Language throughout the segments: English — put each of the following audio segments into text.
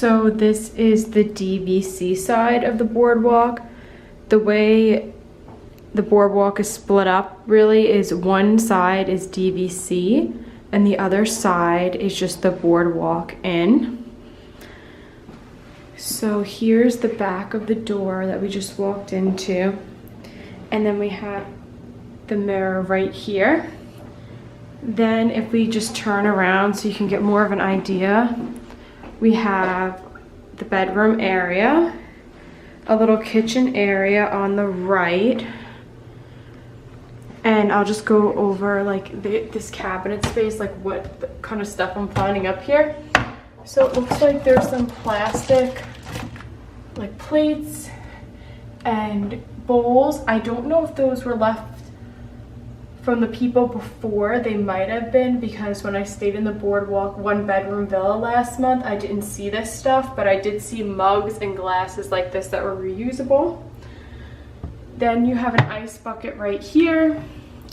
So this is the DVC side of the boardwalk. The way the boardwalk is split up really is one side is DVC and the other side is just the boardwalk in. So here's the back of the door that we just walked into. And then we have the mirror right here. Then if we just turn around so you can get more of an idea, we have the bedroom area, a little kitchen area on the right. And I'll just go over like this cabinet space, like what kind of stuff I'm finding up here. So it looks like there's some plastic like plates and bowls. I don't know if those were left from the people before. They might have been, because when I stayed in the Boardwalk 1-bedroom villa last month, I didn't see this stuff, but I did see mugs and glasses like this that were reusable. Then you have an ice bucket right here,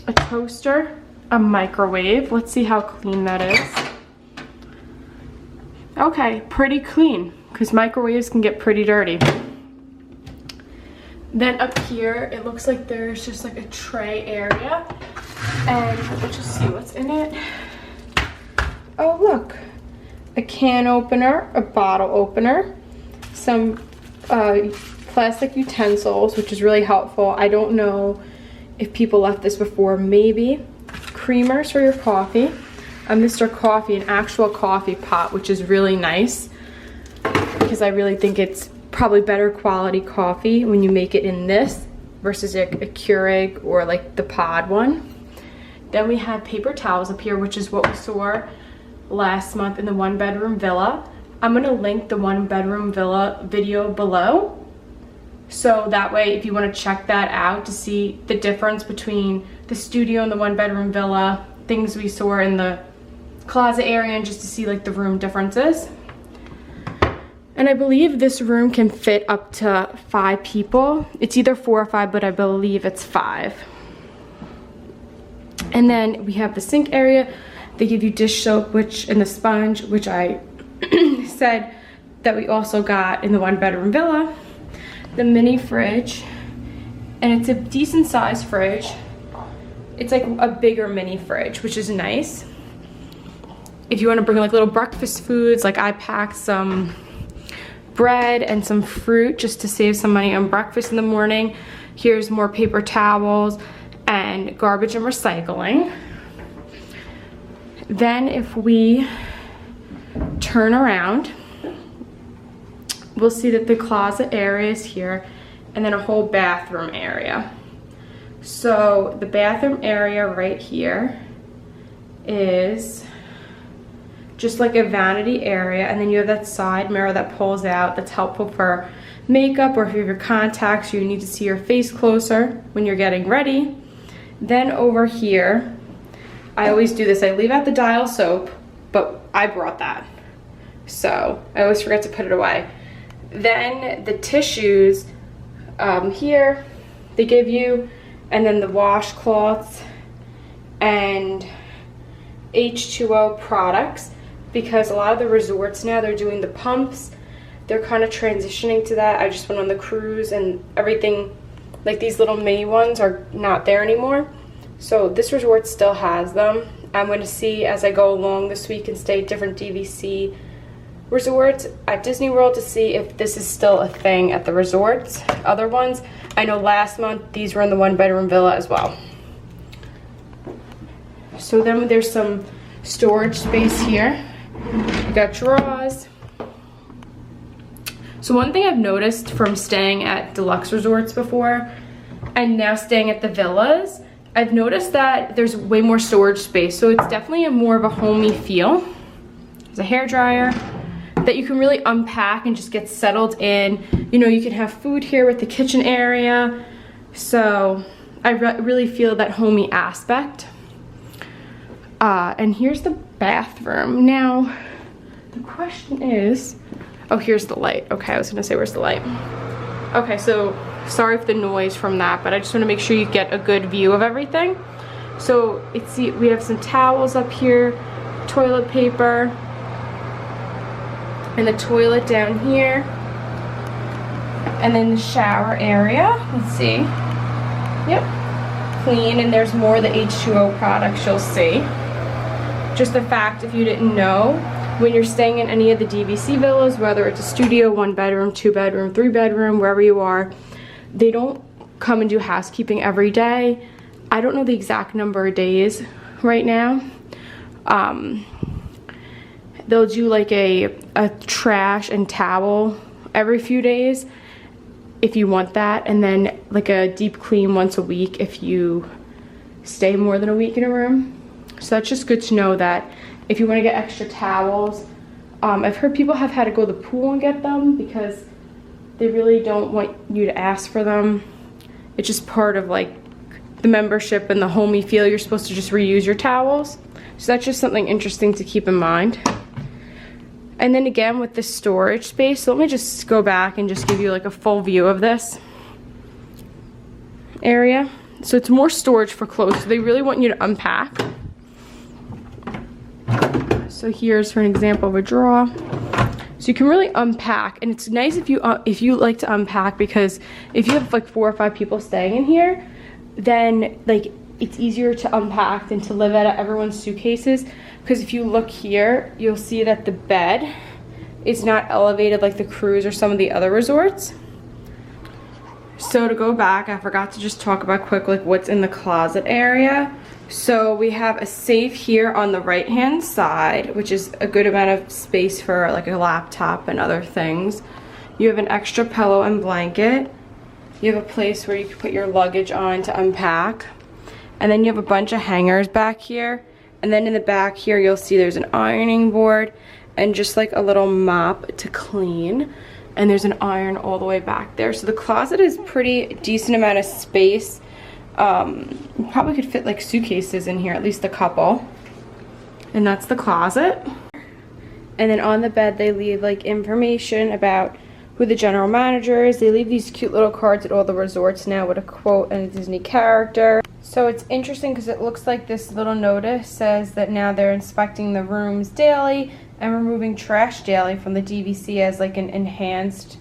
a toaster, a microwave. Let's see how clean that is. Okay, pretty clean, because microwaves can get pretty dirty. Then up here, it looks like there's just like a tray area. And let's just see what's in it. Oh, look. A can opener, a bottle opener, some plastic utensils, which is really helpful. I don't know if people left this before. Maybe. Creamers for your coffee. A Mr. Coffee, an actual coffee pot, which is really nice, because I really think it's probably better quality coffee when you make it in this versus a Keurig or like the pod one. Then we have paper towels up here, which is what we saw last month in the 1-bedroom villa. I'm gonna link the 1-bedroom villa video below, so that way if you want to check that out to see the difference between the studio and the 1-bedroom villa, things we saw in the closet area, and just to see like the room differences. And I believe this room can fit up to 5 people. It's either 4 or 5, but I believe it's 5. And then we have the sink area. They give you dish soap, and the sponge, which I said that we also got in the 1-bedroom villa. The mini fridge, and it's a decent sized fridge. It's like a bigger mini fridge, which is nice. If you want to bring like little breakfast foods, like I packed some bread and some fruit just to save some money on breakfast in the morning. Here's more paper towels and garbage and recycling. Then if we turn around, we'll see that the closet area is here, and then a whole bathroom area. So the bathroom area right here is just like a vanity area, and then you have that side mirror that pulls out that's helpful for makeup, or if you have your contacts, you need to see your face closer when you're getting ready. Then over here, I always do this, I leave out the dial soap, but I brought that, so I always forget to put it away. Then the tissues here they give you, and then the washcloths and H2O products, because a lot of the resorts now, they're doing the pumps. They're kind of transitioning to that. I just went on the cruise and everything, like these little mini ones are not there anymore. So this resort still has them. I'm going to see as I go along this week and stay at different DVC resorts at Disney World to see if this is still a thing at the resorts. Other ones, I know last month these were in the 1-bedroom villa as well. So then there's some storage space here. We got drawers. So one thing I've noticed from staying at Deluxe resorts before and now staying at the villas, I've noticed that there's way more storage space. So it's definitely more of a homey feel. There's a hairdryer that you can really unpack and just get settled in. You know, you can have food here with the kitchen area. So I really feel that homey aspect. And here's the bathroom. Now, the question is, oh, here's the light. Okay, I was gonna say, where's the light? Okay, so sorry for the noise from that, but I just wanna make sure you get a good view of everything. So we have some towels up here, toilet paper, And the toilet down here. And then the shower area. Let's see. Yep. Clean, and there's more of the H2O products you'll see. Just the fact, if you didn't know, when you're staying in any of the DVC villas, whether it's a studio, 1 bedroom, 2 bedroom, 3 bedroom, wherever you are, they don't come and do housekeeping every day. I don't know the exact number of days right now. They'll do like a trash and towel every few days if you want that, and then like a deep clean once a week if you stay more than a week in a room. So that's just good to know that if you want to get extra towels. I've heard people have had to go to the pool and get them because they really don't want you to ask for them. It's just part of like the membership and the homey feel. You're supposed to just reuse your towels. So that's just something interesting to keep in mind. And then again with the storage space, so let me just go back and just give you like a full view of this area. So it's more storage for clothes. So they really want you to unpack. So here's for an example of a drawer. So you can really unpack, and it's nice if you like to unpack, because if you have like 4 or 5 people staying in here, then like it's easier to unpack than to live out of everyone's suitcases. Because if you look here, you'll see that the bed is not elevated like the cruise or some of the other resorts. So to go back, I forgot to just talk about quick like what's in the closet area. So we have a safe here on the right hand side, which is a good amount of space for like a laptop and other things. You have an extra pillow and blanket. You have a place where you can put your luggage on to unpack. And then you have a bunch of hangers back here. And then in the back here, you'll see there's an ironing board and just like a little mop to clean. And there's an iron all the way back there. So the closet is pretty decent amount of space. You probably could fit like suitcases in here, at least a couple. And that's the closet. And then on the bed, they leave like information about who the general manager is. They leave these cute little cards at all the resorts now with a quote and a Disney character. So it's interesting because it looks like this little notice says that now they're inspecting the rooms daily and removing trash daily from the DVC as like an enhanced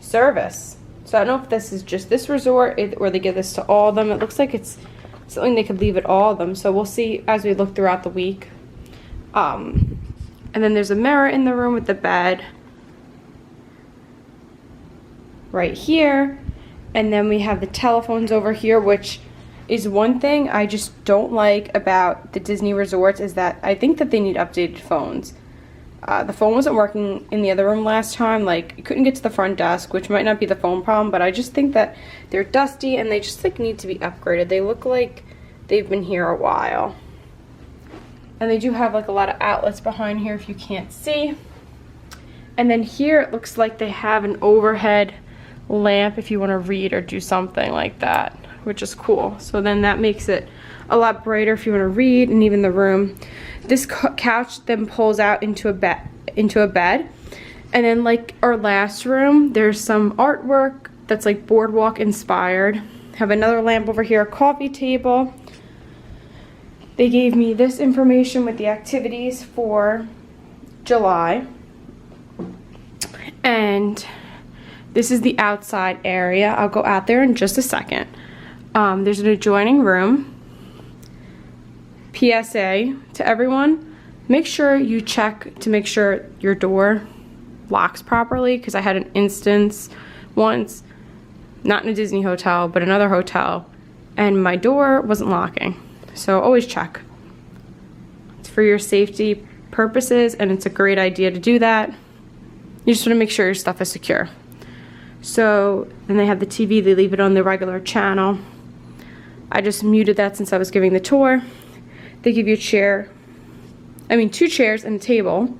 service. So I don't know if this is just this resort or they give this to all of them. It looks like it's something they could leave at all of them. So we'll see as we look throughout the week. And then there's a mirror in the room with the bed right here. And then we have the telephones over here, which is one thing I just don't like about the Disney resorts, is that I think that they need updated phones. The phone wasn't working in the other room last time. Like, you couldn't get to the front desk, which might not be the phone problem, but I just think that they're dusty and they just like need to be upgraded. They look like they've been here a while. And they do have like a lot of outlets behind here if you can't see. And then here it looks like they have an overhead lamp if you want to read or do something like that, which is cool. So then that makes it a lot brighter if you want to read, and even the room. This couch then pulls out into a bed. And then like our last room, there's some artwork that's like Boardwalk inspired. Have another lamp over here, a coffee table. They gave me this information with the activities for July. And this is the outside area. I'll go out there in just a second. There's an adjoining room. PSA to everyone, make sure you check to make sure your door locks properly, because I had an instance once, not in a Disney hotel, but another hotel, and my door wasn't locking. So always check. It's for your safety purposes, and it's a great idea to do that. You just want to make sure your stuff is secure. So then they have the TV, they leave it on the regular channel. I just muted that since I was giving the tour. They give you a chair, two chairs and a table,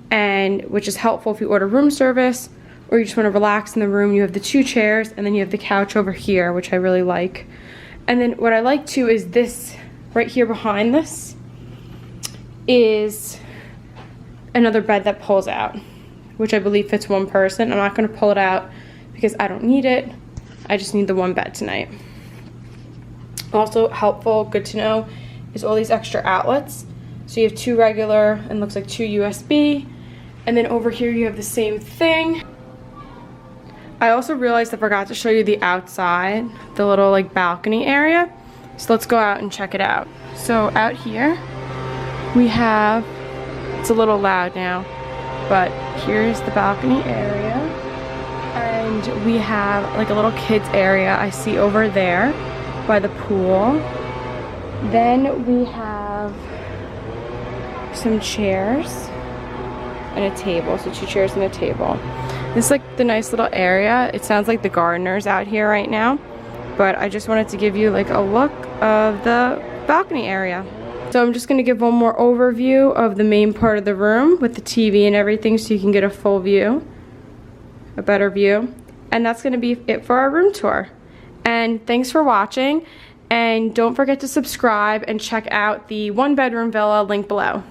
and which is helpful if you order room service or you just want to relax in the room. You have the 2 chairs, and then you have the couch over here, which I really like. And then what I like too is this right here behind this is another bed that pulls out, which I believe fits 1 person. I'm not going to pull it out because I don't need it. I just need the 1 bed tonight. Also helpful, good to know, is all these extra outlets. So you have 2 regular and looks like 2 USB, And then over here you have the same thing. I also realized I forgot to show you the outside, the little like balcony area. So let's go out and check it out. So out here we have, it's a little loud now, but here's the balcony area. And we have like a little kids area I see over there by the pool. Then we have some chairs and a table, so 2 chairs and a table. This is like the nice little area. It sounds like the gardener's out here right now, but I just wanted to give you like a look of the balcony area. So I'm just gonna give one more overview of the main part of the room with the TV and everything so you can get a full view, a better view. And that's gonna be it for our room tour. And thanks for watching, and don't forget to subscribe and check out the 1-bedroom villa link below.